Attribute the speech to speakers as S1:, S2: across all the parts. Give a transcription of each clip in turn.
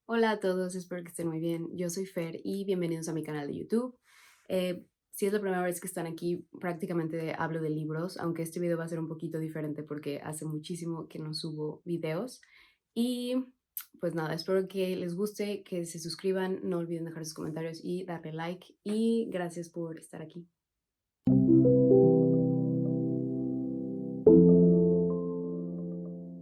S1: Hola a todos, espero que estén muy bien. Yo soy Fer y bienvenidos a mi canal de YouTube. Si es la primera vez que están aquí, prácticamente hablo de libros, aunque este video va a ser un poquito diferente porque hace muchísimo que no subo videos. Y pues nada, espero que les guste, que se suscriban, no olviden dejar sus comentarios y darle like. Y gracias por estar aquí.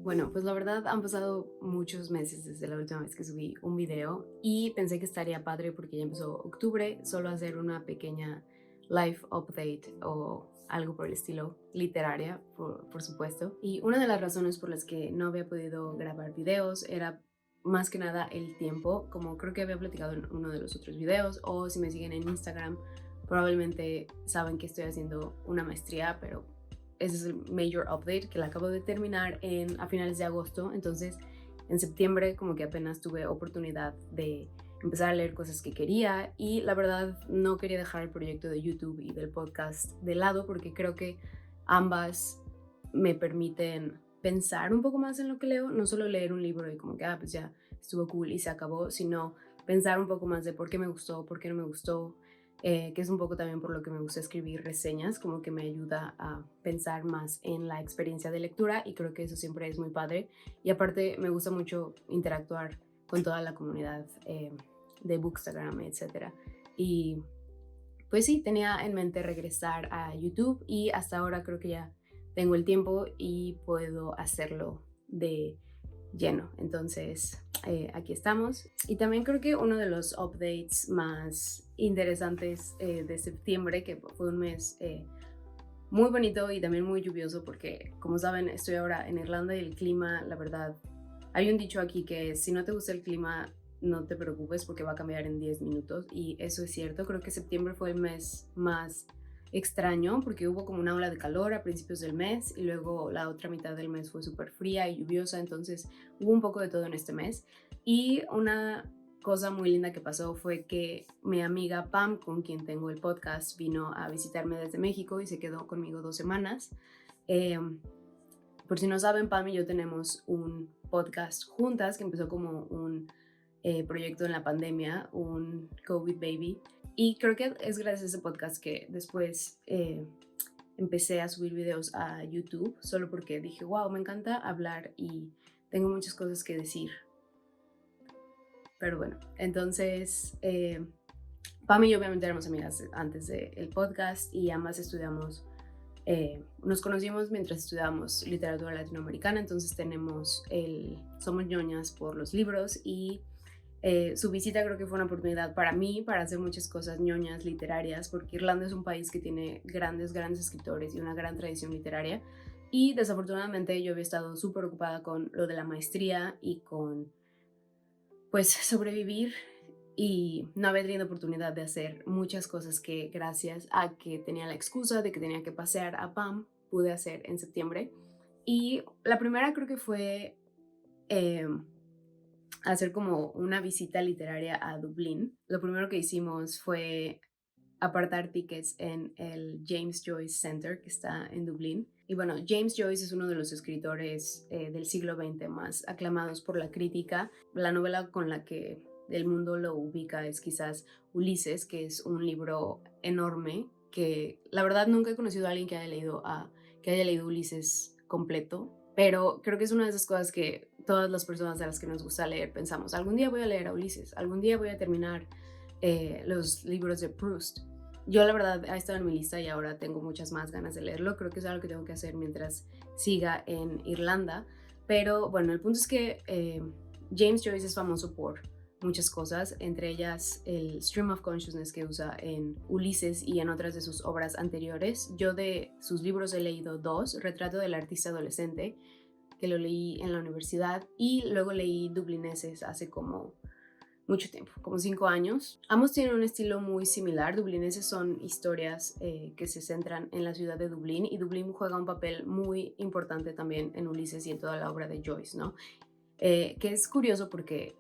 S1: Bueno, pues la verdad han pasado muchos meses desde la última vez que subí un video y pensé que estaría padre porque ya empezó octubre, solo hacer una pequeña life update o algo por el estilo, literaria, por supuesto. Y una de las razones por las que no había podido grabar videos era más que nada el tiempo, como creo que había platicado en uno de los otros videos, o si me siguen en Instagram, probablemente saben que estoy haciendo una maestría, pero ese es el major update que la acabo de terminar a finales de agosto. Entonces, en septiembre como que apenas tuve oportunidad de empezar a leer cosas que quería y la verdad no quería dejar el proyecto de YouTube y del podcast de lado porque creo que ambas me permiten pensar un poco más en lo que leo, no solo leer un libro y como que, pues ya estuvo cool y se acabó, sino pensar un poco más de por qué me gustó, por qué no me gustó, que es un poco también por lo que me gusta escribir reseñas, como que me ayuda a pensar más en la experiencia de lectura y creo que eso siempre es muy padre. Y aparte me gusta mucho interactuar con toda la comunidad de Bookstagram, etcétera. Y pues sí, tenía en mente regresar a YouTube y hasta ahora creo que ya tengo el tiempo y puedo hacerlo de lleno. Entonces, aquí estamos. Y también creo que uno de los updates más interesantes de septiembre, que fue un mes muy bonito y también muy lluvioso, porque como saben, estoy ahora en Irlanda y el clima, la verdad, hay un dicho aquí que si no te gusta el clima, no te preocupes porque va a cambiar en 10 minutos y eso es cierto. Creo que septiembre fue el mes más extraño porque hubo como una ola de calor a principios del mes y luego la otra mitad del mes fue súper fría y lluviosa, entonces hubo un poco de todo en este mes. Y una cosa muy linda que pasó fue que mi amiga Pam, con quien tengo el podcast, vino a visitarme desde México y se quedó conmigo 2 semanas. Eh, por si no saben, Pam y yo tenemos un podcast juntas que empezó como un proyecto en la pandemia, un COVID Baby. Y creo que es gracias a ese podcast que después empecé a subir videos a YouTube, solo porque dije, wow, me encanta hablar y tengo muchas cosas que decir. Pero bueno, entonces Pam y yo obviamente éramos amigas antes del podcast y ambas estudiamos, nos conocimos mientras estudiábamos literatura latinoamericana, entonces somos ñoñas por los libros y su visita creo que fue una oportunidad para mí para hacer muchas cosas ñoñas literarias, porque Irlanda es un país que tiene grandes, grandes escritores y una gran tradición literaria. Y desafortunadamente yo había estado súper ocupada con lo de la maestría y con pues sobrevivir y no había tenido oportunidad de hacer muchas cosas que gracias a que tenía la excusa de que tenía que pasear a Pam pude hacer en septiembre. Y la primera creo que fue eh, hacer como una visita literaria a Dublín. Lo primero que hicimos fue apartar tickets en el James Joyce Center que está en Dublín. Y bueno, James Joyce es uno de los escritores del siglo XX más aclamados por la crítica. La novela con la que el mundo lo ubica es quizás Ulises, que es un libro enorme que la verdad nunca he conocido a alguien que haya leído Ulises completo, pero creo que es una de esas cosas que todas las personas a las que nos gusta leer pensamos, algún día voy a leer a Ulises, algún día voy a terminar los libros de Proust. Yo la verdad ha estado en mi lista y ahora tengo muchas más ganas de leerlo. Creo que es algo que tengo que hacer mientras siga en Irlanda. Pero bueno, el punto es que James Joyce es famoso por muchas cosas, entre ellas el stream of consciousness que usa en Ulises y en otras de sus obras anteriores. Yo de sus libros he leído dos, Retrato del artista adolescente, que lo leí en la universidad, y luego leí Dublineses hace como mucho tiempo, como 5 años. Ambos tienen un estilo muy similar. Dublineses son historias que se centran en la ciudad de Dublín y Dublín juega un papel muy importante también en Ulises y en toda la obra de Joyce, ¿no? Que es curioso porque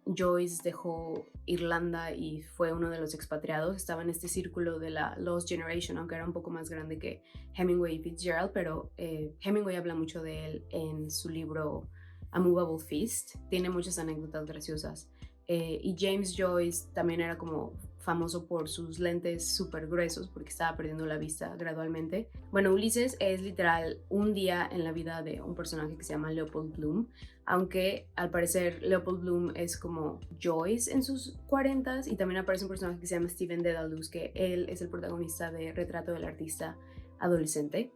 S1: Joyce dejó Irlanda y fue uno de los expatriados. Estaba en este círculo de la Lost Generation, aunque era un poco más grande que Hemingway y Fitzgerald, pero Hemingway habla mucho de él en su libro A Movable Feast. Tiene muchas anécdotas graciosas y James Joyce también era como famoso por sus lentes súper gruesos porque estaba perdiendo la vista gradualmente. Bueno, Ulises es literal un día en la vida de un personaje que se llama Leopold Bloom, aunque al parecer Leopold Bloom es como Joyce en sus 40s, y también aparece un personaje que se llama Stephen Dedalus, que él es el protagonista de Retrato del Artista Adolescente.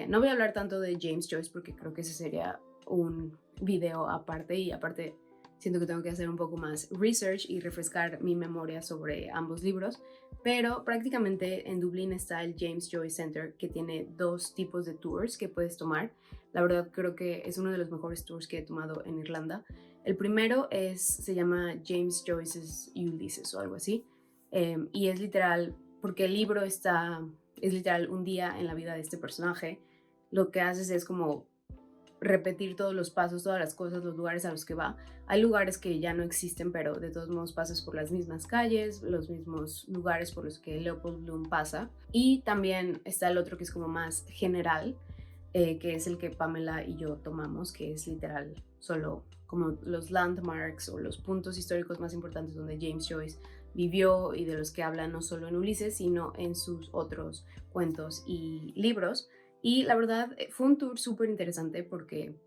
S1: No voy a hablar tanto de James Joyce porque creo que ese sería un video aparte, y aparte siento que tengo que hacer un poco más research y refrescar mi memoria sobre ambos libros, pero prácticamente en Dublín está el James Joyce Center, que tiene dos tipos de tours que puedes tomar. La verdad creo que es uno de los mejores tours que he tomado en Irlanda. El primero se llama James Joyce's Ulysses o algo así, y es literal, porque el libro es literal un día en la vida de este personaje. Lo que haces es como repetir todos los pasos, todas las cosas, los lugares a los que va. Hay lugares que ya no existen, pero de todos modos pasas por las mismas calles, los mismos lugares por los que Leopold Bloom pasa. Y también está el otro que es como más general, que es el que Pamela y yo tomamos, que es literal solo como los landmarks o los puntos históricos más importantes donde James Joyce vivió y de los que habla no solo en Ulises, sino en sus otros cuentos y libros. Y la verdad fue un tour súper interesante porque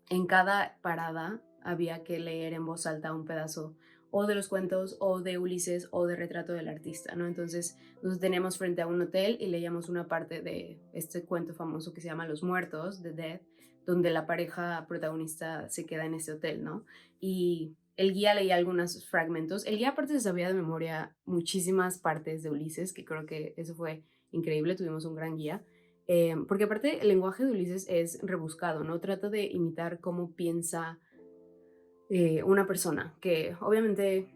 S1: en cada parada había que leer en voz alta un pedazo o de los cuentos o de Ulises o de Retrato del Artista, ¿no? Entonces nos teníamos frente a un hotel y leíamos una parte de este cuento famoso que se llama Los Muertos, The Dead, donde la pareja protagonista se queda en ese hotel, ¿no? Y el guía leía algunos fragmentos. El guía aparte se sabía de memoria muchísimas partes de Ulises, que creo que eso fue increíble, tuvimos un gran guía. Porque aparte el lenguaje de Ulises es rebuscado, ¿no? Trata de imitar cómo piensa una persona, que obviamente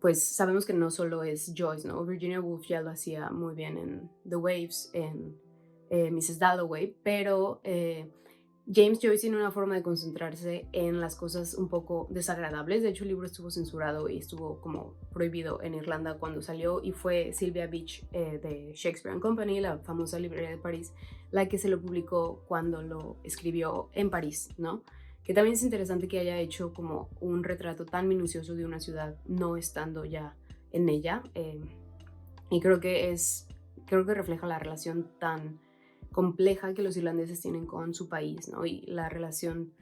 S1: pues sabemos que no solo es Joyce, ¿no? Virginia Woolf ya lo hacía muy bien en The Waves, en Mrs. Dalloway, pero James Joyce tiene una forma de concentrarse en las cosas un poco desagradables. De hecho, el libro estuvo censurado y estuvo como prohibido en Irlanda cuando salió, y fue Sylvia Beach de Shakespeare and Company, la famosa librería de París, la que se lo publicó cuando lo escribió en París, ¿no? Que también es interesante que haya hecho como un retrato tan minucioso de una ciudad no estando ya en ella. Y creo que refleja la relación tan compleja que los irlandeses tienen con su país, ¿no? Y la relación,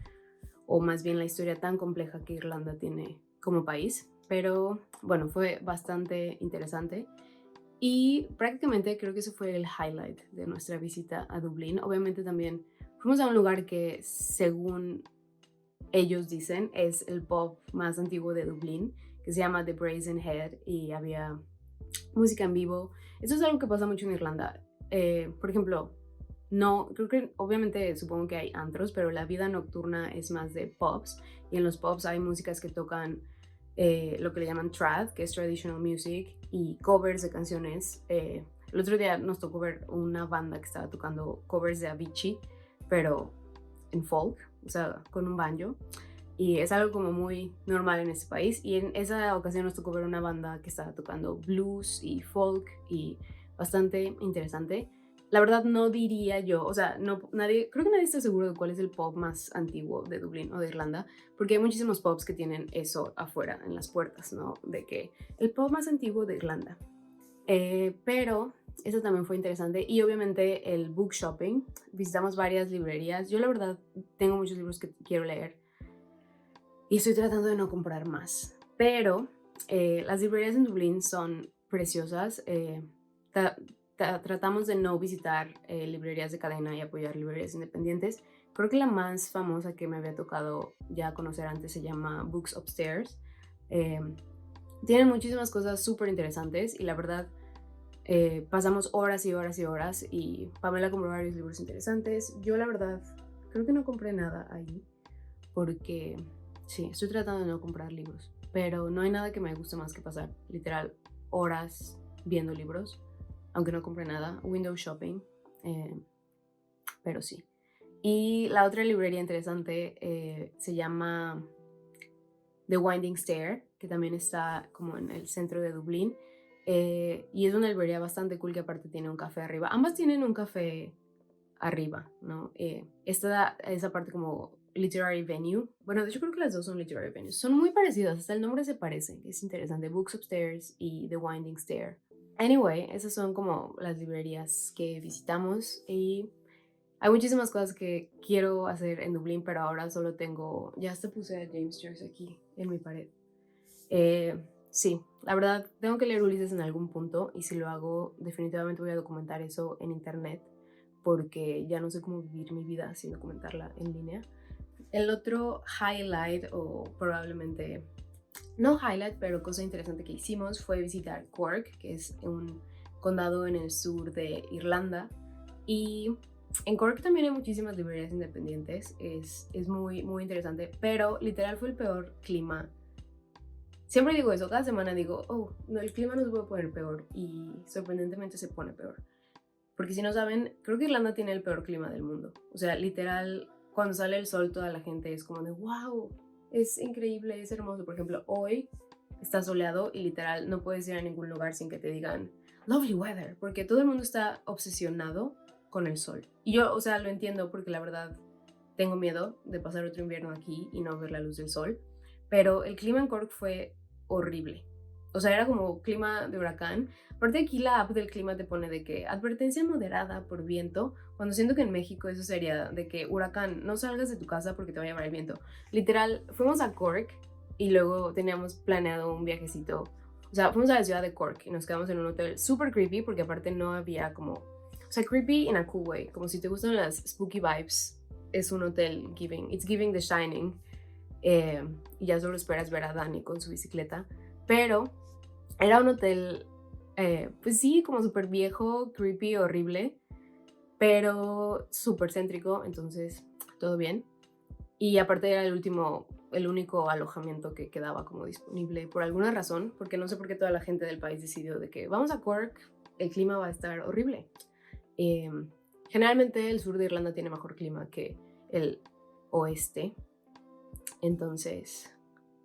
S1: o más bien la historia tan compleja que Irlanda tiene como país. Pero bueno, fue bastante interesante. Y prácticamente creo que ese fue el highlight de nuestra visita a Dublín. Obviamente también fuimos a un lugar que, según ellos dicen, es el pub más antiguo de Dublín, que se llama The Brazen Head, y había música en vivo. Eso es algo que pasa mucho en Irlanda. Por ejemplo, no, creo que obviamente supongo que hay antros, pero la vida nocturna es más de pubs, y en los pubs hay músicas que tocan lo que le llaman trad, que es traditional music, y covers de canciones. El otro día nos tocó ver una banda que estaba tocando covers de Avicii, pero en folk, o sea, con un banjo. Y es algo como muy normal en este país. Y en esa ocasión nos tocó ver una banda que estaba tocando blues y folk, y bastante interesante. La verdad no diría yo, o sea, no, creo que nadie está seguro de cuál es el pub más antiguo de Dublín o de Irlanda, porque hay muchísimos pubs que tienen eso afuera en las puertas, ¿no? De que el pub más antiguo de Irlanda. Pero eso también fue interesante, y obviamente el book shopping. Visitamos varias librerías. Yo la verdad tengo muchos libros que quiero leer y estoy tratando de no comprar más, pero las librerías en Dublín son preciosas. Tratamos de no visitar librerías de cadena y apoyar librerías independientes. Creo que la más famosa que me había tocado ya conocer antes se llama Books Upstairs. Eh, Tienen muchísimas cosas súper interesantes, y la verdad pasamos horas y horas y horas, y Pamela compró varios libros interesantes. Yo la verdad creo que no compré nada ahí porque sí, estoy tratando de no comprar libros, pero no hay nada que me guste más que pasar literal horas viendo libros, aunque no compré nada. Window shopping, eh, pero sí. Y la otra librería interesante se llama The Winding Stair, que también está como en el centro de Dublín. Y es una librería bastante cool, que aparte tiene un café arriba. Ambas tienen un café arriba, ¿no? Esta, esa parte como Literary Venue. Bueno, de hecho creo que las dos son Literary Venues. Son muy parecidas, hasta el nombre se parece. Es interesante. Books Upstairs y The Winding Stair. Anyway, esas son como las librerías que visitamos y hay muchísimas cosas que quiero hacer en Dublín, pero ahora solo tengo... Ya hasta puse a James Joyce aquí en mi pared. Sí, la verdad, tengo que leer Ulises en algún punto y si lo hago, definitivamente voy a documentar eso en internet porque ya no sé cómo vivir mi vida sin documentarla en línea. El otro highlight, o probablemente no highlight, pero cosa interesante que hicimos fue visitar Cork, que es un condado en el sur de Irlanda. Y en Cork también hay muchísimas librerías independientes, es muy, muy interesante, pero literal fue el peor clima. Siempre digo eso, cada semana digo, oh, no, el clima no se puede poner peor y sorprendentemente se pone peor. Porque si no saben, creo que Irlanda tiene el peor clima del mundo. O sea, literal, cuando sale el sol toda la gente es como de, wow, es increíble, es hermoso. Por ejemplo, hoy está soleado y literal no puedes ir a ningún lugar sin que te digan, lovely weather, porque todo el mundo está obsesionado con el sol. Y yo, o sea, lo entiendo porque la verdad tengo miedo de pasar otro invierno aquí y no ver la luz del sol. Pero el clima en Cork fue horrible. O sea, era como clima de huracán. Aparte aquí la app del clima te pone de que advertencia moderada por viento, cuando siento que en México eso sería de que huracán, no salgas de tu casa porque te va a llevar el viento. Literal, fuimos a Cork y luego teníamos planeado un viajecito. O sea, fuimos a la ciudad de Cork y nos quedamos en un hotel súper creepy porque aparte no había como... O sea, creepy in a cool way, como si te gustan las spooky vibes. Es un hotel giving, it's giving The Shining. Y ya solo esperas ver a Dani con su bicicleta. Pero era un hotel, pues sí, como súper viejo, creepy, horrible, pero súper céntrico, entonces todo bien. Y aparte era el único alojamiento que quedaba como disponible por alguna razón, porque no sé por qué toda la gente del país decidió de que vamos a Cork, el clima va a estar horrible. Generalmente el sur de Irlanda tiene mejor clima que el oeste, entonces...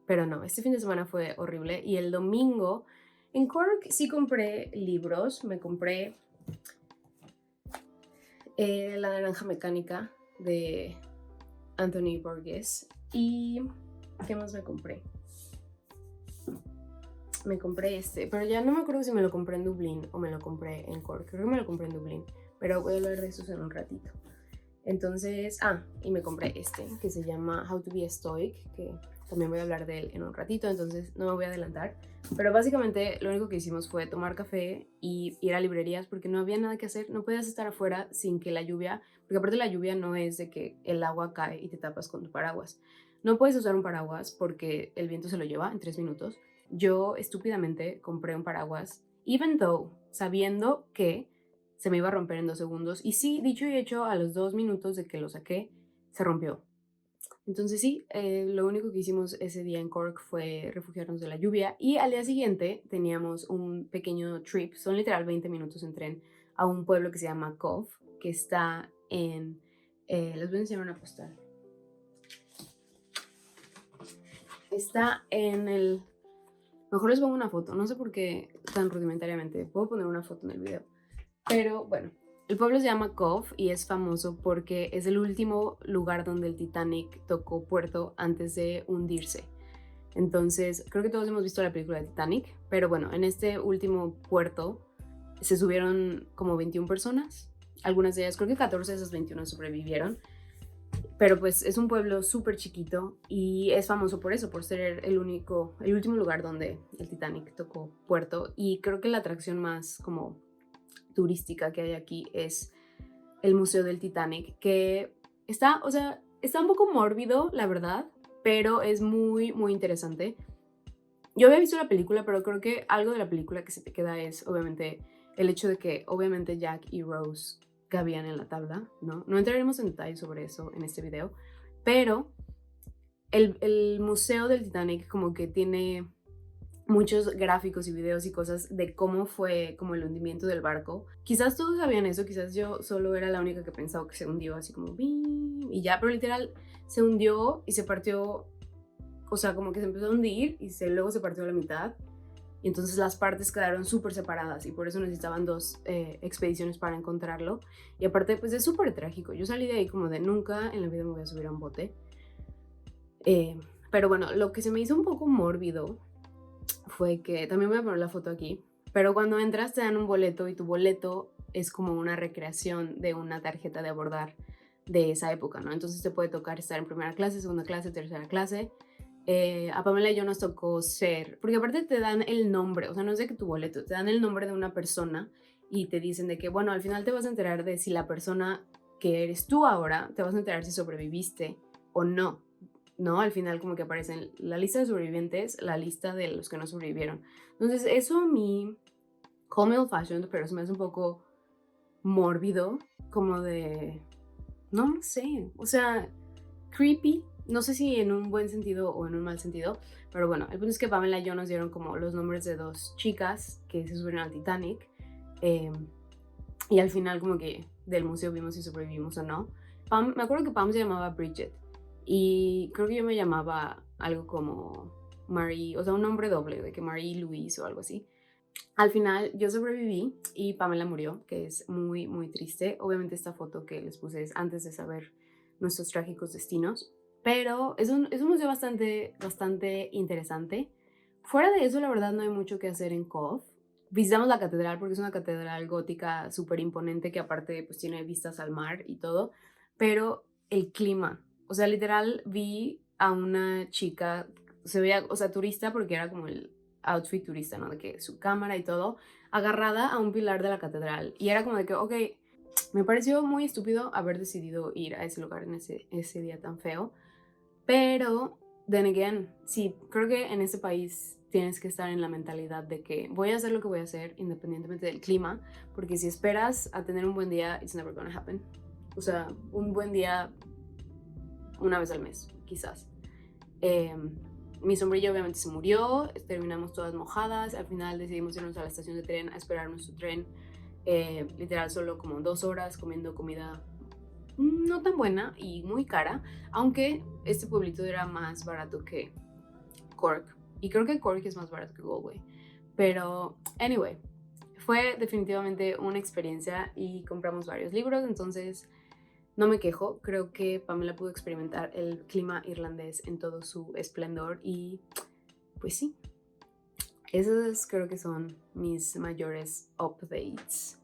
S1: Pero no, este fin de semana fue horrible y el domingo en Cork sí compré libros, me compré La Naranja Mecánica de Anthony Burgess y ¿qué más me compré? Me compré este, pero ya no me acuerdo si me lo compré en Dublín o me lo compré en Cork, creo que me lo compré en Dublín, pero voy a hablar de esos en un ratito. Entonces, y me compré este que se llama How to be a Stoic, que también voy a hablar de él en un ratito, entonces no me voy a adelantar. Pero básicamente lo único que hicimos fue tomar café y ir a librerías porque no había nada que hacer, no podías estar afuera sin que la lluvia, porque aparte la lluvia no es de que el agua cae y te tapas con tu paraguas. No puedes usar un paraguas porque el viento se lo lleva en 3 minutos. Yo estúpidamente compré un paraguas, even though, sabiendo que se me iba a romper en 2 segundos. Y sí, dicho y hecho, a los 2 minutos de que lo saqué, se rompió. Entonces sí, lo único que hicimos ese día en Cork fue refugiarnos de la lluvia y al día siguiente teníamos un pequeño trip, son literal 20 minutos en tren, a un pueblo que se llama Cove, que está en... les voy a enseñar una postal. Está en el... Mejor les pongo una foto, no sé por qué tan rudimentariamente, puedo poner una foto en el video. Pero bueno, el pueblo se llama Cove y es famoso porque es el último lugar donde el Titanic tocó puerto antes de hundirse. Entonces, creo que todos hemos visto la película de Titanic, pero bueno, en este último puerto se subieron como 21 personas. Algunas de ellas, creo que 14 de esas 21 sobrevivieron. Pero pues es un pueblo súper chiquito y es famoso por eso, por ser el último lugar donde el Titanic tocó puerto. Y creo que la atracción más como turística que hay aquí es el Museo del Titanic, que está, o sea, está un poco mórbido, la verdad, pero es muy, muy interesante. Yo había visto la película, pero creo que algo de la película que se te queda es, obviamente, el hecho de que, obviamente, Jack y Rose cabían en la tabla, ¿no? No entraremos en detalles sobre eso en este video, pero el Museo del Titanic como que tiene muchos gráficos y videos y cosas de cómo fue como el hundimiento del barco. Quizás todos sabían eso, quizás yo solo era la única que pensaba que se hundió así como ¡bing! Y ya, pero literal se hundió y se partió, o sea, como que se empezó a hundir y luego se partió a la mitad. Y entonces las partes quedaron súper separadas y por eso necesitaban 2 expediciones para encontrarlo. Y aparte, pues es súper trágico. Yo salí de ahí como de nunca en la vida me voy a subir a un bote. Eh, pero bueno, lo que se me hizo un poco mórbido fue que, también voy a poner la foto aquí, pero cuando entras te dan un boleto y tu boleto es como una recreación de una tarjeta de abordar de esa época, ¿no? Entonces te puede tocar estar en primera clase, segunda clase, tercera clase. A Pamela y yo nos tocó ser, porque aparte te dan el nombre, o sea, no es de que tu boleto, te dan el nombre de una persona y te dicen de que, bueno, al final te vas a enterar de si la persona que eres tú ahora, te vas a enterar si sobreviviste o no. ¿No? Al final como que aparecen la lista de sobrevivientes, la lista de los que no sobrevivieron. Entonces eso a mí, como old fashioned, pero se me hace un poco mórbido, como de, no sé, o sea, creepy, no sé si en un buen sentido o en un mal sentido, pero bueno, el punto es que Pamela y yo nos dieron como los nombres de dos chicas que se subieron al Titanic, eh, y al final como que del museo vimos si sobrevivimos o no. Me acuerdo que Pam se llamaba Bridget y creo que yo me llamaba algo como Marie, o sea, un nombre doble, de que Marie Louise o algo así. Al final yo sobreviví y Pamela murió, que es muy, muy triste. Obviamente esta foto que les puse es antes de saber nuestros trágicos destinos, pero es un museo bastante, bastante interesante. Fuera de eso, la verdad, no hay mucho que hacer en Cove. Visitamos la catedral porque es una catedral gótica súper imponente que aparte pues tiene vistas al mar y todo, pero el clima, o sea, literal vi a una chica, se veía, o sea, turista porque era como el outfit turista, ¿no? De que su cámara y todo, agarrada a un pilar de la catedral. Y era como de que, ok, me pareció muy estúpido haber decidido ir a ese lugar en ese día tan feo, pero, then again, sí, creo que en este país tienes que estar en la mentalidad de que voy a hacer lo que voy a hacer independientemente del clima, porque si esperas a tener un buen día, it's never gonna happen. O sea, un buen día una vez al mes, quizás. Eh, Mi sombrilla obviamente se murió, terminamos todas mojadas, al final decidimos irnos a la estación de tren a esperar nuestro tren, literal solo como 2 horas comiendo comida no tan buena y muy cara, aunque este pueblito era más barato que Cork, y creo que Cork es más barato que Galway, pero anyway, fue definitivamente una experiencia y compramos varios libros, entonces no me quejo, creo que Pamela pudo experimentar el clima irlandés en todo su esplendor y pues sí, esos creo que son mis mayores updates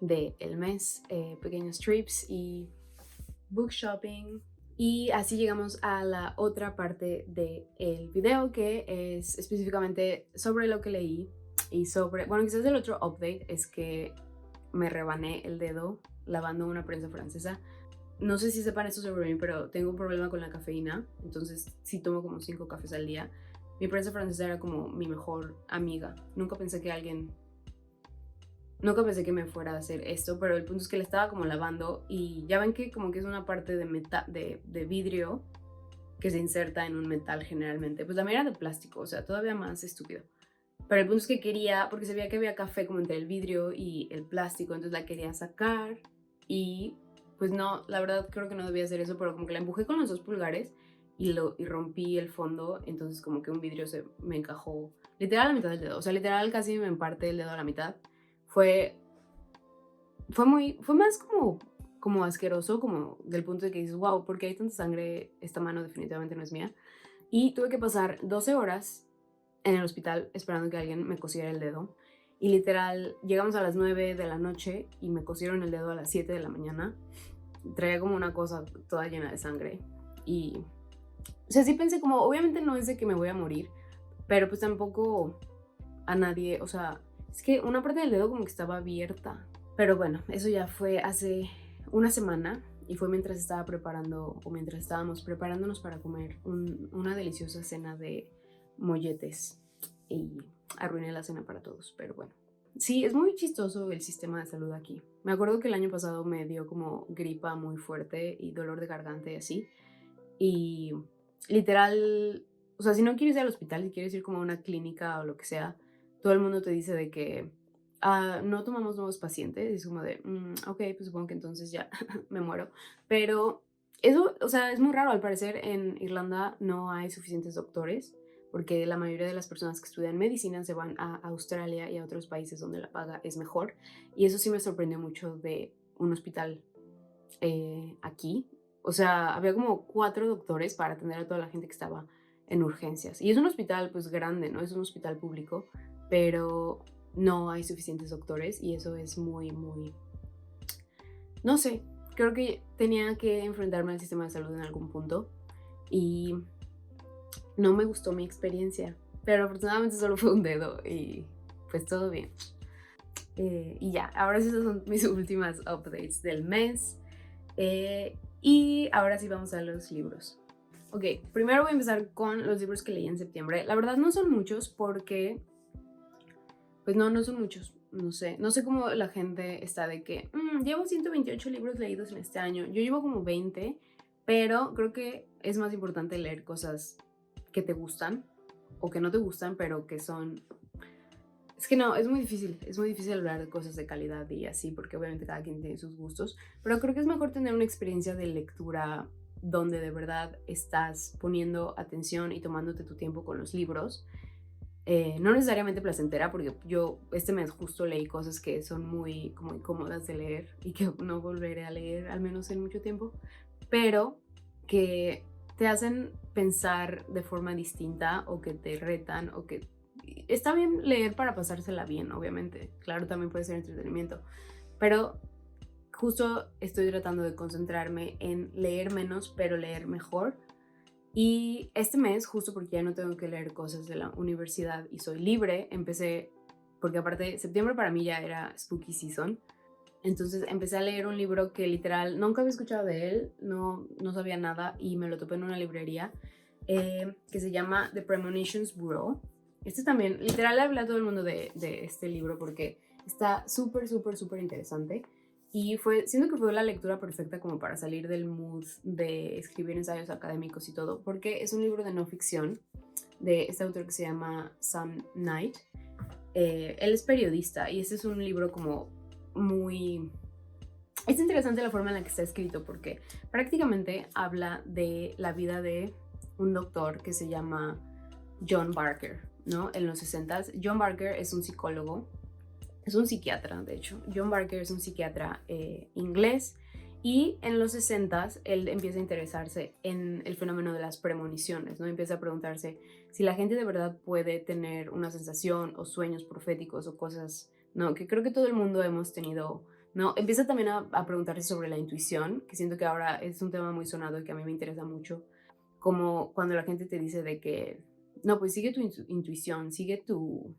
S1: del mes, pequeños trips y book shopping. Y así llegamos a la otra parte del video que es específicamente sobre lo que leí y sobre, bueno, quizás el otro update es que me rebané el dedo lavando una prensa francesa. No sé si sepan esto sobre mí, pero tengo un problema con la cafeína, entonces sí tomo como 5 cafés al día. Mi prensa francesa era como mi mejor amiga. Nunca pensé que me fuera a hacer esto, pero el punto es que la estaba como lavando y ya ven que como que es una parte de vidrio que se inserta en un metal generalmente. Pues la mía era de plástico, o sea, todavía más estúpido. Pero el punto es que quería, porque sabía que había café como entre el vidrio y el plástico, entonces la quería sacar y pues no, la verdad creo que no debía hacer eso, pero como que la empujé con los 2 pulgares y rompí el fondo, entonces como que un vidrio se me encajó literal a la mitad del dedo, o sea, literal casi me emparte el dedo a la mitad. Fue, fue más como asqueroso, como del punto de que dices, wow, ¿por qué hay tanta sangre? Esta mano definitivamente no es mía. Y tuve que pasar 12 horas en el hospital esperando que alguien me cosiera el dedo. Y literal, llegamos a las 9 de la noche y me cosieron el dedo a las 7 de la mañana. Traía como una cosa toda llena de sangre. Y, o sea, sí pensé como, obviamente no es de que me voy a morir, pero pues tampoco a nadie, o sea, es que una parte del dedo como que estaba abierta. Pero bueno, eso ya fue hace una semana y fue mientras estaba preparando o mientras estábamos preparándonos para comer una deliciosa cena de molletes y arruiné la cena para todos, pero bueno. Sí, es muy chistoso el sistema de salud aquí. Me acuerdo que el año pasado me dio como gripa muy fuerte y dolor de garganta y así. Y literal, o sea, si no quieres ir al hospital, si quieres ir como a una clínica o lo que sea, todo el mundo te dice de que no tomamos nuevos pacientes. Es como de, ok, pues supongo que entonces ya me muero. Pero eso, o sea, es muy raro. Al parecer en Irlanda no hay suficientes doctores porque la mayoría de las personas que estudian medicina se van a Australia y a otros países donde la paga es mejor. Y eso sí me sorprendió mucho de un hospital aquí. o sea, había como 4 doctores para atender a toda la gente que estaba en urgencias. Y es un hospital, pues, grande, ¿no? Es un hospital público, pero no hay suficientes doctores y eso es muy, muy, no sé, creo que tenía que enfrentarme al sistema de salud en algún punto y no me gustó mi experiencia, pero afortunadamente solo fue un dedo y pues todo bien. Y ya, ahora sí esas son mis últimas updates del mes. Y ahora sí vamos a los libros. Ok, primero voy a empezar con los libros que leí en septiembre. La verdad no son muchos porque, pues no son muchos. No sé cómo la gente está de que llevo 128 libros leídos en este año. Yo llevo como 20, pero creo que es más importante leer cosas que te gustan o que no te gustan, pero que son... Es que no, es muy difícil hablar de cosas de calidad y así, porque obviamente cada quien tiene sus gustos, pero creo que es mejor tener una experiencia de lectura donde de verdad estás poniendo atención y tomándote tu tiempo con los libros. No necesariamente placentera, porque yo este mes justo leí cosas que son muy como incómodas de leer y que no volveré a leer, al menos en mucho tiempo, pero que te hacen pensar de forma distinta o que te retan o que... Está bien leer para pasársela bien, obviamente. Claro, también puede ser entretenimiento, pero justo estoy tratando de concentrarme en leer menos, pero leer mejor. Y este mes, justo porque ya no tengo que leer cosas de la universidad y soy libre, empecé, porque aparte septiembre para mí ya era spooky season, entonces empecé a leer un libro que literal nunca había escuchado de él, no sabía nada y me lo topé en una librería que se llama The Premonitions Bureau. Este también, literal le hablé a todo el mundo de este libro porque está súper, súper, súper interesante. Y siento que fue la lectura perfecta como para salir del mood de escribir ensayos académicos y todo, porque es un libro de no ficción de este autor que se llama Sam Knight. Él es periodista y este es un libro como muy... Es interesante la forma en la que está escrito porque prácticamente habla de la vida de un doctor que se llama John Barker, ¿no? En los 60s. John Barker es un psicólogo, es un psiquiatra, de hecho. John Barker es un psiquiatra inglés y en los 60s él empieza a interesarse en el fenómeno de las premoniciones, ¿no? Empieza a preguntarse si la gente de verdad puede tener una sensación o sueños proféticos o cosas, ¿no? Que creo que todo el mundo hemos tenido, ¿no? Empieza también a preguntarse sobre la intuición, que siento que ahora es un tema muy sonado y que a mí me interesa mucho, como cuando la gente te dice de que, no, pues sigue tu intuición, sigue tu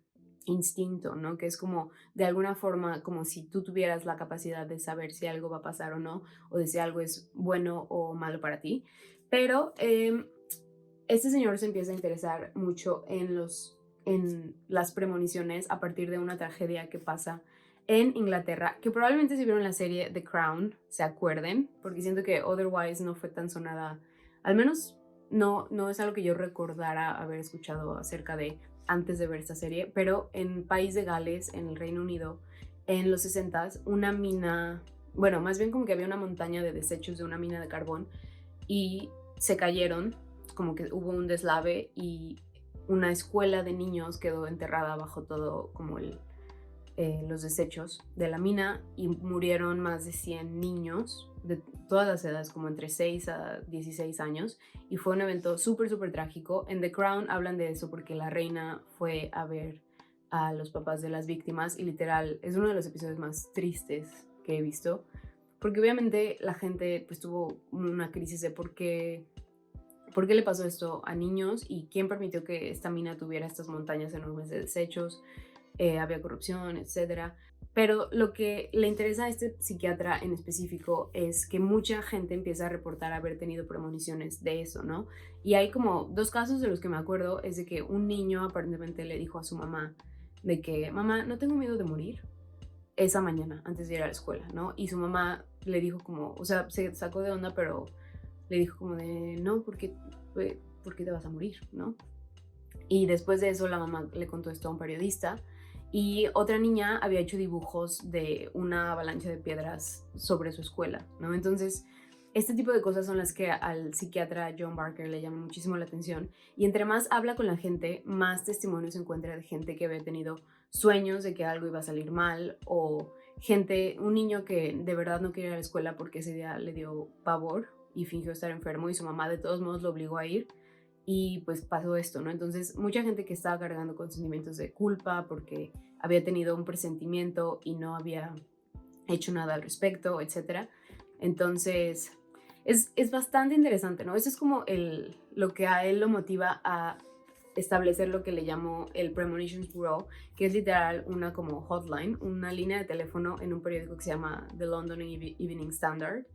S1: instinto, ¿no? Que es como de alguna forma como si tú tuvieras la capacidad de saber si algo va a pasar o no, o de si algo es bueno o malo para ti. Pero este señor se empieza a interesar mucho en las premoniciones a partir de una tragedia que pasa en Inglaterra, que probablemente si vieron la serie The Crown se acuerden, porque siento que otherwise no fue tan sonada, al menos no es algo que yo recordara haber escuchado acerca de antes de ver esta serie, pero en País de Gales, en el Reino Unido, en los 60s, una mina, bueno, más bien como que había una montaña de desechos de una mina de carbón y se cayeron, como que hubo un deslave y una escuela de niños quedó enterrada bajo todo como los desechos de la mina y murieron más de 100 niños de todas las edades, como entre 6 a 16 años, y fue un evento súper, súper trágico. En The Crown hablan de eso porque la reina fue a ver a los papás de las víctimas y literal es uno de los episodios más tristes que he visto, porque obviamente la gente pues tuvo una crisis de por qué le pasó esto a niños y quién permitió que esta mina tuviera estas montañas enormes de desechos. Había corrupción, etcétera. Pero lo que le interesa a este psiquiatra en específico es que mucha gente empieza a reportar haber tenido premoniciones de eso, ¿no? Y hay como 2 casos de los que me acuerdo, es de que un niño aparentemente le dijo a su mamá de que, mamá, no tengo miedo de morir, esa mañana antes de ir a la escuela, ¿no? Y su mamá le dijo como, o sea, se sacó de onda, pero le dijo como de, no, ¿por qué te vas a morir, no? Y después de eso la mamá le contó esto a un periodista y otra niña había hecho dibujos de una avalancha de piedras sobre su escuela, ¿no? Entonces, este tipo de cosas son las que al psiquiatra John Barker le llaman muchísimo la atención y entre más habla con la gente, más testimonios encuentra de gente que había tenido sueños de que algo iba a salir mal o un niño que de verdad no quería ir a la escuela porque ese día le dio pavor y fingió estar enfermo y su mamá de todos modos lo obligó a ir y pues pasó esto, ¿no? Entonces mucha gente que estaba cargando con sentimientos de culpa porque había tenido un presentimiento y no había hecho nada al respecto, etcétera. Entonces es bastante interesante, ¿no? Eso es como lo que a él lo motiva a establecer lo que le llamó el Premonitions Bureau, que es literal una como hotline, una línea de teléfono en un periódico que se llama The London Evening Standard,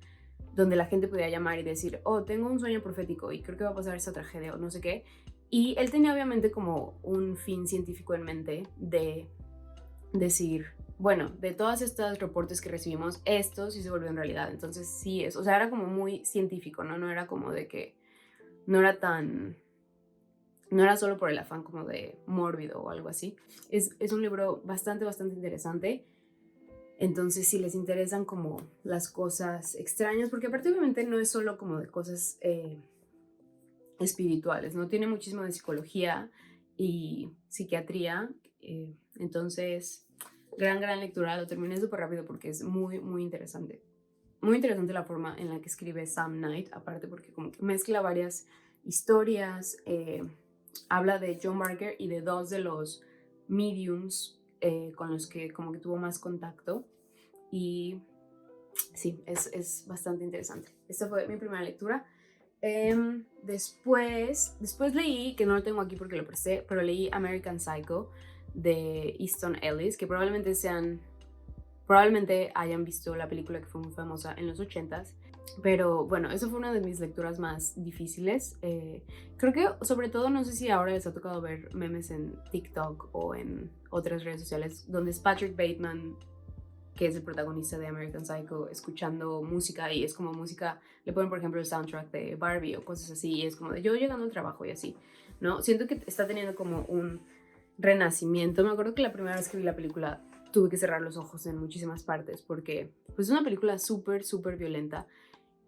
S1: donde la gente podía llamar y decir, oh, tengo un sueño profético y creo que va a pasar esta tragedia o no sé qué. Y él tenía obviamente como un fin científico en mente de decir, bueno, de todos estos reportes que recibimos, esto sí se volvió en realidad. Entonces sí es, o sea, era como muy científico, ¿no? No era como de que, no era tan, no era solo por el afán como de mórbido o algo así. Es un libro bastante interesante. Entonces, si les interesan como las cosas extrañas, porque aparte obviamente no es solo como de cosas espirituales, ¿no? Tiene muchísimo de psicología y psiquiatría. Entonces, gran lectura. Lo terminé súper rápido porque es muy interesante. Muy interesante la forma en la que escribe Sam Knight, aparte porque como que mezcla varias historias. Habla de John Barker y de dos de los mediums con los que como que tuvo más contacto y sí, es bastante interesante. Esta fue mi primera lectura. Después leí, que no lo tengo aquí porque lo presté, pero leí American Psycho de Easton Ellis, que probablemente hayan visto la película que fue muy famosa en los 80s. Pero bueno, eso fue una de mis lecturas más difíciles. Creo que sobre todo, no sé si ahora les ha tocado ver memes en TikTok o en otras redes sociales, donde es Patrick Bateman, que es el protagonista de American Psycho, escuchando música y es como música, le ponen por ejemplo el soundtrack de Barbie o cosas así y es como de yo llegando al trabajo y así, ¿no? Siento que está teniendo como un renacimiento. Me acuerdo que la primera vez que vi la película tuve que cerrar los ojos en muchísimas partes porque pues es una película súper violenta.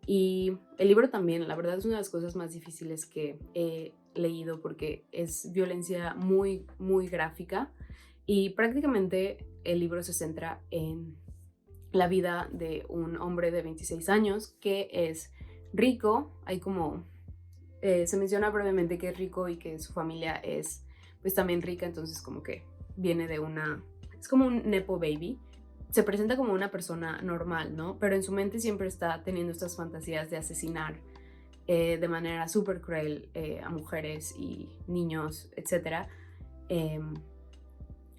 S1: Y el libro también, la verdad es una de las cosas más difíciles que he leído porque es violencia muy gráfica y prácticamente el libro se centra en la vida de un hombre de 26 años que es rico. Hay como, se menciona brevemente que es rico y que su familia es pues también rica, entonces como que viene de es como un nepo baby. Se presenta como una persona normal, ¿no? Pero en su mente siempre está teniendo estas fantasías de asesinar de manera súper cruel a mujeres y niños, etc.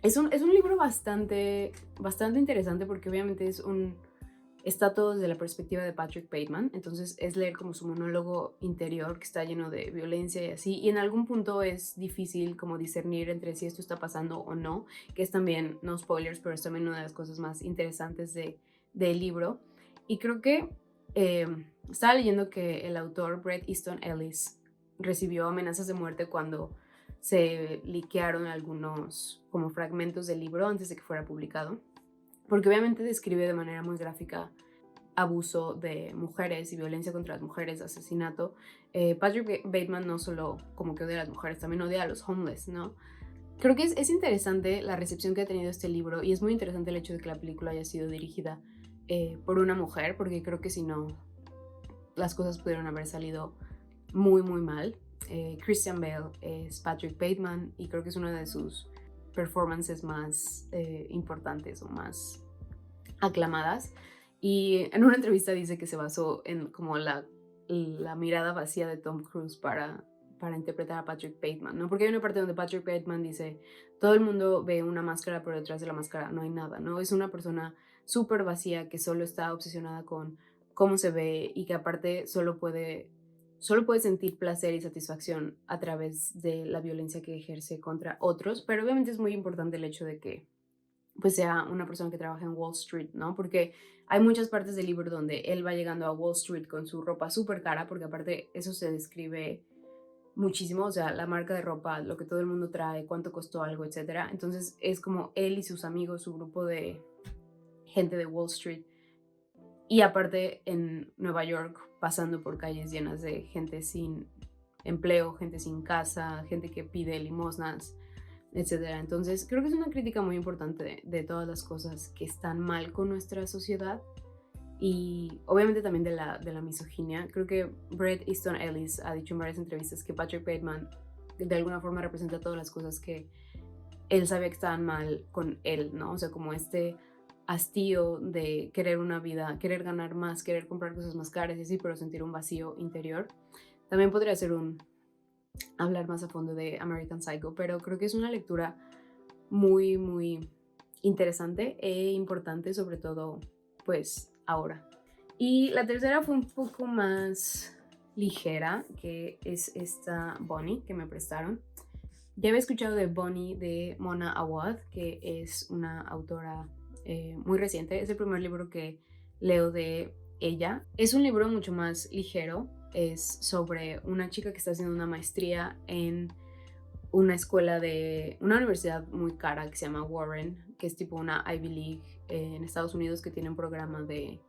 S1: Es un libro bastante interesante porque obviamente está todo desde la perspectiva de Patrick Bateman, entonces es leer como su monólogo interior que está lleno de violencia y así, y en algún punto es difícil como discernir entre si esto está pasando o no, que es también, no spoilers, pero es también una de las cosas más interesantes del libro. Y creo que estaba leyendo que el autor Bret Easton Ellis recibió amenazas de muerte cuando se liquearon algunos como fragmentos del libro antes de que fuera publicado, porque obviamente describe de manera muy gráfica abuso de mujeres y violencia contra las mujeres, asesinato. Patrick Bateman no solo como que odia a las mujeres, también odia a los homeless, ¿no? Creo que es interesante la recepción que ha tenido este libro y es muy interesante el hecho de que la película haya sido dirigida por una mujer, porque creo que si no, las cosas pudieron haber salido muy mal. Christian Bale es Patrick Bateman y creo que es una de sus performances más importantes o más aclamadas, y en una entrevista dice que se basó en como la mirada vacía de Tom Cruise para interpretar a Patrick Bateman, ¿no? Porque hay una parte donde Patrick Bateman dice, todo el mundo ve una máscara, pero detrás de la máscara no hay nada, ¿no? Es una persona súper vacía que solo está obsesionada con cómo se ve y que aparte solo puede sentir placer y satisfacción a través de la violencia que ejerce contra otros, pero obviamente es muy importante el hecho de que pues sea una persona que trabaja en Wall Street, ¿no? Porque hay muchas partes del libro donde él va llegando a Wall Street con su ropa súper cara, porque aparte eso se describe muchísimo, o sea, la marca de ropa, lo que todo el mundo trae, cuánto costó algo, etcétera. Entonces es como él y sus amigos, su grupo de gente de Wall Street, y aparte en Nueva York pasando por calles llenas de gente sin empleo, gente sin casa, gente que pide limosnas, etcétera. Entonces creo que es una crítica muy importante de todas las cosas que están mal con nuestra sociedad y obviamente también de la misoginia. Creo que Bret Easton Ellis ha dicho en varias entrevistas que Patrick Bateman de alguna forma representa todas las cosas que él sabía que estaban mal con él, ¿no? O sea, como este hastío de querer una vida, querer ganar más, querer comprar cosas más caras y así, pero sentir un vacío interior. También podría ser hablar más a fondo de American Psycho, pero creo que es una lectura muy, muy interesante e importante, sobre todo, pues, ahora. Y la tercera fue un poco más ligera, que es esta Bonnie que me prestaron. Ya había escuchado de Bonnie de Mona Awad, que es una autora muy reciente. Es el primer libro que leo de ella. Es un libro mucho más ligero. Es sobre una chica que está haciendo una maestría en una escuela de una universidad muy cara que se llama Warren, que es tipo una Ivy League en Estados Unidos, que tiene un programa de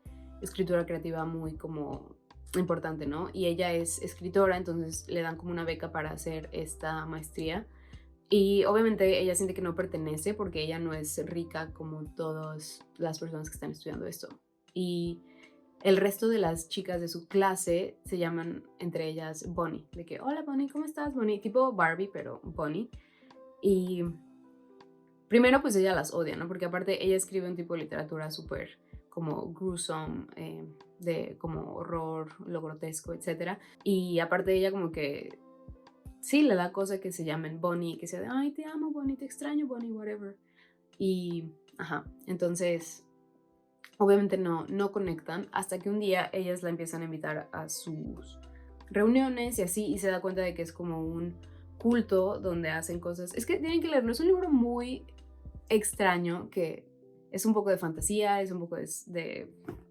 S1: escritura creativa muy como importante, ¿no? Y ella es escritora, entonces le dan como una beca para hacer esta maestría. Y obviamente ella siente que no pertenece porque ella no es rica como todas las personas que están estudiando esto. Y el resto de las chicas de su clase se llaman entre ellas Bonnie, de que, hola Bonnie, ¿cómo estás Bonnie? Tipo Barbie, pero Bonnie. Y primero pues ella las odia, ¿no? Porque aparte ella escribe un tipo de literatura súper como gruesome, de como horror, lo grotesco, etc. Y aparte ella como que sí le da cosa que se llamen Bonnie, que sea de, ay, te amo Bonnie, te extraño Bonnie, whatever. Y, ajá, entonces obviamente no conectan hasta que un día ellas la empiezan a invitar a sus reuniones y así, y se da cuenta de que es como un culto donde hacen cosas. Es que tienen que leerlo, es un libro muy extraño que es un poco de fantasía, es un poco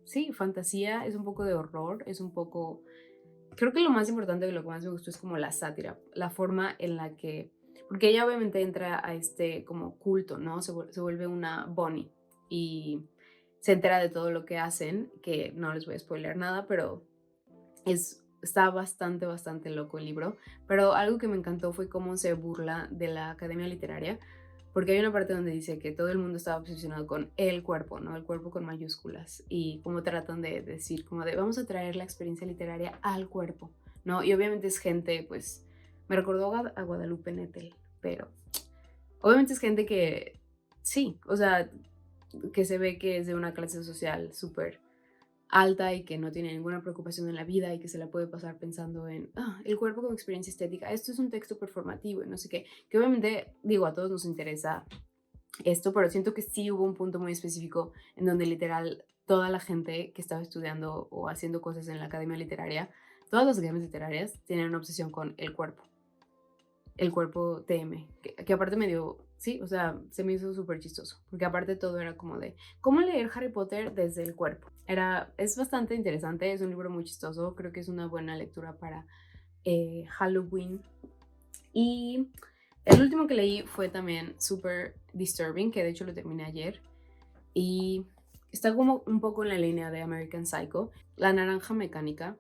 S1: sí, fantasía, es un poco de horror, es un poco. Creo que lo más importante y lo que más me gustó es como la sátira, la forma en la que, porque ella obviamente entra a este como culto, ¿no? Se vuelve una Bonnie y se entera de todo lo que hacen, que no les voy a spoiler nada, pero está bastante, bastante loco el libro. Pero algo que me encantó fue cómo se burla de la academia literaria, porque hay una parte donde dice que todo el mundo estaba obsesionado con el cuerpo, ¿no? El cuerpo con mayúsculas, y cómo tratan de decir, como de vamos a traer la experiencia literaria al cuerpo, ¿no? Y obviamente es gente, pues, me recordó a Guadalupe Nettel, pero obviamente es gente que, sí, o sea, que se ve que es de una clase social súper alta y que no tiene ninguna preocupación en la vida y que se la puede pasar pensando en el cuerpo como experiencia estética. Esto es un texto performativo y no sé qué, que obviamente digo a todos nos interesa esto, pero siento que sí hubo un punto muy específico en donde literal toda la gente que estaba estudiando o haciendo cosas en la academia literaria, todas las academias literarias tienen una obsesión con el cuerpo TM, que aparte me dio, sí, o sea, se me hizo súper chistoso, porque aparte todo era como de cómo leer Harry Potter desde el cuerpo. Es bastante interesante, es un libro muy chistoso, creo que es una buena lectura para Halloween. Y el último que leí fue también súper disturbing, que de hecho lo terminé ayer, y está como un poco en la línea de American Psycho, La Naranja Mecánica,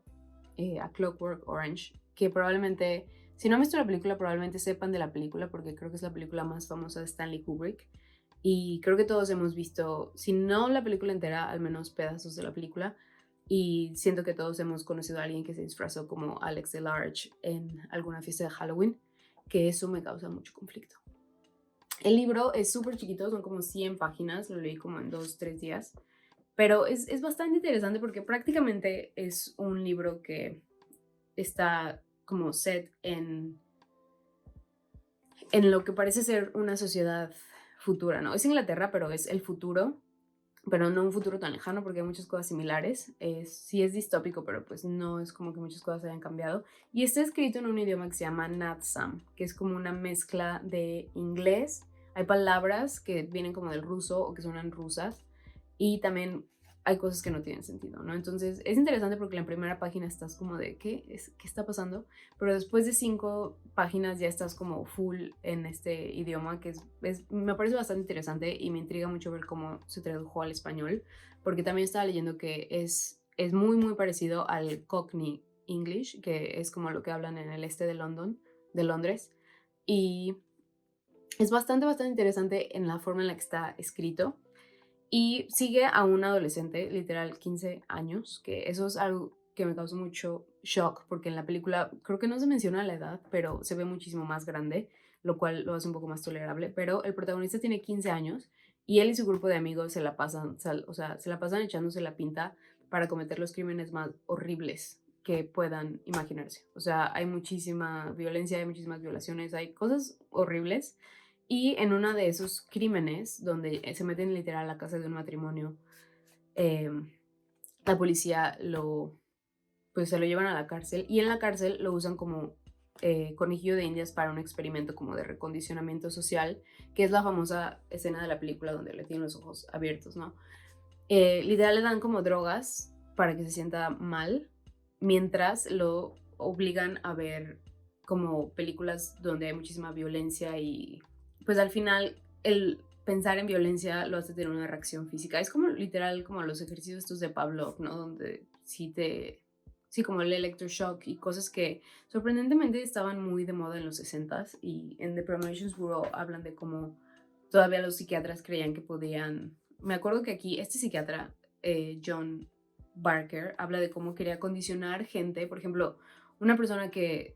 S1: A Clockwork Orange, que probablemente, si no han visto la película, probablemente sepan de la película, porque creo que es la película más famosa de Stanley Kubrick. Y creo que todos hemos visto, si no la película entera, al menos pedazos de la película. Y siento que todos hemos conocido a alguien que se disfrazó como Alex DeLarge en alguna fiesta de Halloween, que eso me causa mucho conflicto. El libro es súper chiquito, son como 100 páginas, lo leí como en 2, 3 días. Pero es bastante interesante porque prácticamente es un libro que está como set en lo que parece ser una sociedad futura, ¿no? Es Inglaterra, pero es el futuro, pero no un futuro tan lejano porque hay muchas cosas similares. Sí es distópico, pero pues no es como que muchas cosas hayan cambiado. Y está escrito en un idioma que se llama Natsam, que es como una mezcla de inglés. Hay palabras que vienen como del ruso o que suenan rusas, y también hay cosas que no tienen sentido, ¿no? Entonces es interesante porque en la primera página estás como de ¿qué está pasando? Pero después de 5 páginas ya estás como full en este idioma que me parece bastante interesante y me intriga mucho ver cómo se tradujo al español, porque también estaba leyendo que es muy muy parecido al Cockney English, que es como lo que hablan en el este de Londres, y es bastante bastante interesante en la forma en la que está escrito. Y sigue a un adolescente, literal 15 años, que eso es algo que me causó mucho shock, porque en la película creo que no se menciona la edad, pero se ve muchísimo más grande, lo cual lo hace un poco más tolerable. Pero el protagonista tiene 15 años y él y su grupo de amigos se la pasan, o sea, se la pasan echándose la pinta para cometer los crímenes más horribles que puedan imaginarse. O sea, hay muchísima violencia, hay muchísimas violaciones, hay cosas horribles. Y en uno de esos crímenes, donde se meten literal a la casa de un matrimonio, eh, la policía pues se lo llevan a la cárcel y en la cárcel lo usan como conejillo de indias para un experimento como de recondicionamiento social, que es la famosa escena de la película donde le tienen los ojos abiertos, ¿no? Literal le dan como drogas para que se sienta mal, mientras lo obligan a ver como películas donde hay muchísima violencia y pues al final el pensar en violencia lo hace tener una reacción física. Es como literal como los ejercicios estos de Pavlov, ¿no? Donde sí, como el electroshock y cosas que sorprendentemente estaban muy de moda en los 60s y en The Promotions Bureau hablan de cómo todavía los psiquiatras creían que podían. Me acuerdo que aquí este psiquiatra, John Barker, habla de cómo quería condicionar gente, por ejemplo, una persona que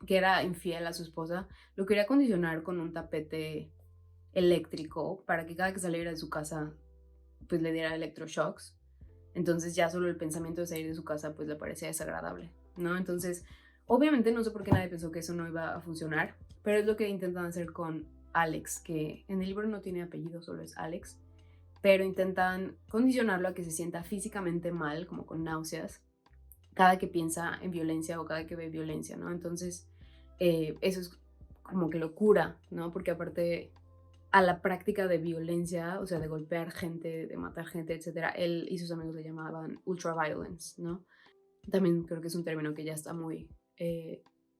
S1: que era infiel a su esposa, lo quería condicionar con un tapete eléctrico para que cada que saliera de su casa, pues le diera electroshocks. Entonces ya solo el pensamiento de salir de su casa, pues le parecía desagradable, ¿no? Entonces, obviamente no sé por qué nadie pensó que eso no iba a funcionar, pero es lo que intentan hacer con Alex, que en el libro no tiene apellido, solo es Alex, pero intentan condicionarlo a que se sienta físicamente mal, como con náuseas, cada que piensa en violencia o cada que ve violencia, ¿no? Entonces, eso es como que locura, ¿no? Porque aparte a la práctica de violencia, o sea, de golpear gente, de matar gente, etcétera, él y sus amigos le llamaban ultraviolence, ¿no? También creo que es un término que ya está muy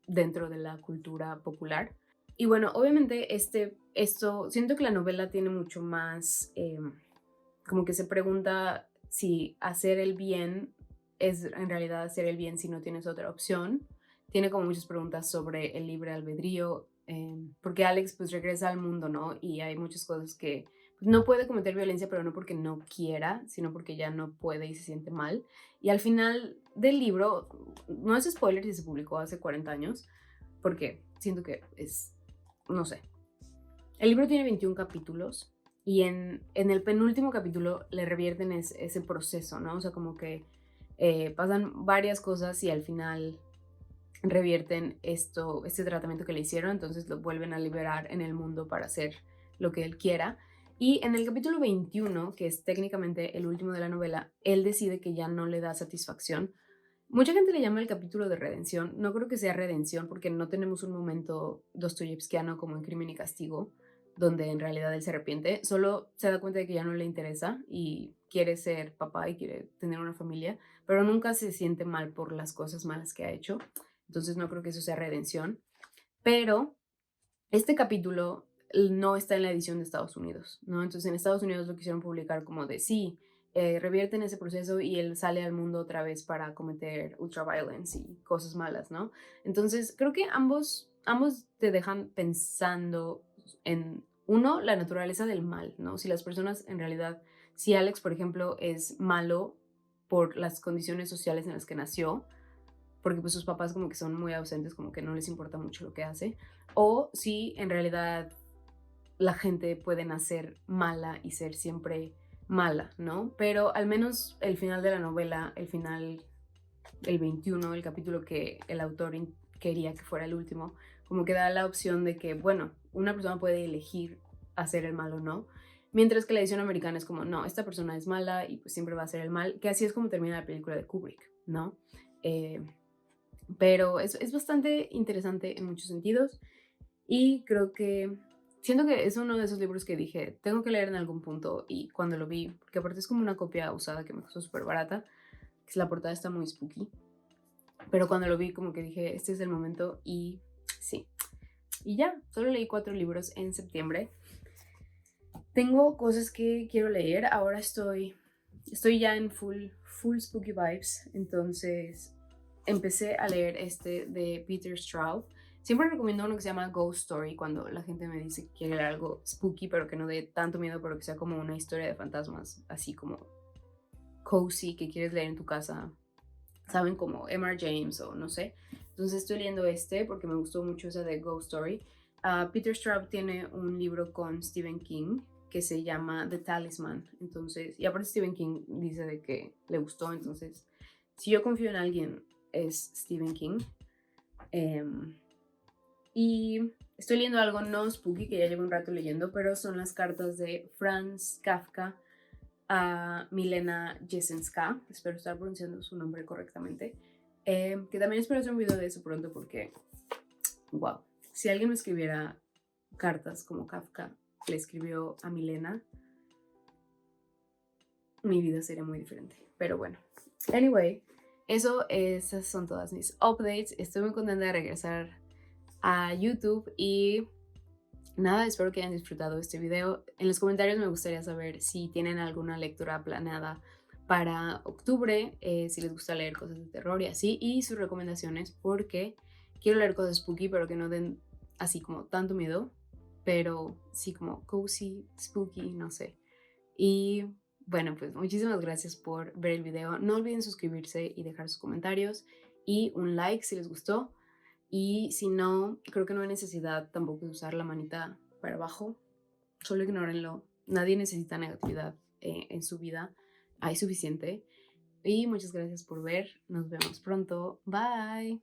S1: dentro de la cultura popular. Y bueno, obviamente siento que la novela tiene mucho más, como que se pregunta si hacer el bien es en realidad hacer el bien si no tienes otra opción. Tiene como muchas preguntas sobre el libre albedrío, porque Alex pues regresa al mundo, ¿no? Y hay muchas cosas que pues, no puede cometer violencia, pero no porque no quiera, sino porque ya no puede y se siente mal. Y al final del libro, no es spoiler si se publicó hace 40 años, porque siento que no sé. El libro tiene 21 capítulos y en el penúltimo capítulo le revierten ese proceso, ¿no? O sea, como que pasan varias cosas y al final revierten este tratamiento que le hicieron, entonces lo vuelven a liberar en el mundo para hacer lo que él quiera. Y en el capítulo 21, que es técnicamente el último de la novela, él decide que ya no le da satisfacción. Mucha gente le llama el capítulo de redención. No creo que sea redención porque no tenemos un momento dostoyevskiano como en Crimen y Castigo, donde en realidad él se arrepiente. Solo se da cuenta de que ya no le interesa y quiere ser papá y quiere tener una familia, pero nunca se siente mal por las cosas malas que ha hecho. Entonces no creo que eso sea redención. Pero este capítulo no está en la edición de Estados Unidos, ¿no? Entonces en Estados Unidos lo quisieron publicar como de sí, revierten ese proceso y él sale al mundo otra vez para cometer ultraviolence y cosas malas, ¿no? Entonces creo que ambos te dejan pensando en, uno, la naturaleza del mal, ¿no? Si las personas en realidad, si Alex, por ejemplo, es malo por las condiciones sociales en las que nació, porque pues sus papás como que son muy ausentes, como que no les importa mucho lo que hace, o si en realidad la gente puede nacer mala y ser siempre mala, ¿no? Pero al menos el final de la novela, el 21, el capítulo que el autor quería que fuera el último, como que da la opción de que, bueno, una persona puede elegir hacer el mal o no, mientras que la edición americana es como, no, esta persona es mala y pues siempre va a hacer el mal, que así es como termina la película de Kubrick, ¿no? Eh, pero es bastante interesante en muchos sentidos y creo que siento que es uno de esos libros que dije, tengo que leer en algún punto y cuando lo vi, porque aparte es como una copia usada que me costó súper barata, que la portada está muy spooky, pero cuando lo vi como que dije, este es el momento y sí. Y ya, solo leí 4 libros en septiembre. Tengo cosas que quiero leer, ahora estoy ya en full spooky vibes, entonces empecé a leer este de Peter Straub. Siempre recomiendo uno que se llama Ghost Story cuando la gente me dice que quiere leer algo spooky, pero que no dé tanto miedo, pero que sea como una historia de fantasmas, así como cozy, que quieres leer en tu casa. Saben, como M.R. James o no sé. Entonces estoy leyendo este porque me gustó mucho esa de Ghost Story. Peter Straub tiene un libro con Stephen King que se llama The Talisman. Entonces, y aparte Stephen King dice de que le gustó. Entonces, si yo confío en alguien, es Stephen King. Y estoy leyendo algo no spooky, que ya llevo un rato leyendo, pero son las cartas de Franz Kafka a Milena Jesenska, espero estar pronunciando su nombre correctamente, que también espero hacer un video de eso pronto porque, wow, si alguien me escribiera cartas como Kafka le escribió a Milena, mi vida sería muy diferente. Pero bueno, anyway, esas son todas mis updates. Estoy muy contenta de regresar a YouTube y nada, espero que hayan disfrutado este video. En los comentarios me gustaría saber si tienen alguna lectura planeada para octubre, si les gusta leer cosas de terror y así, y sus recomendaciones, porque quiero leer cosas spooky, pero que no den así como tanto miedo, pero sí como cozy, spooky, no sé. Y bueno, pues muchísimas gracias por ver el video. No olviden suscribirse y dejar sus comentarios y un like si les gustó. Y si no, creo que no hay necesidad tampoco de usar la manita para abajo. Solo ignórenlo. Nadie necesita negatividad en su vida. Hay suficiente. Y muchas gracias por ver. Nos vemos pronto. Bye.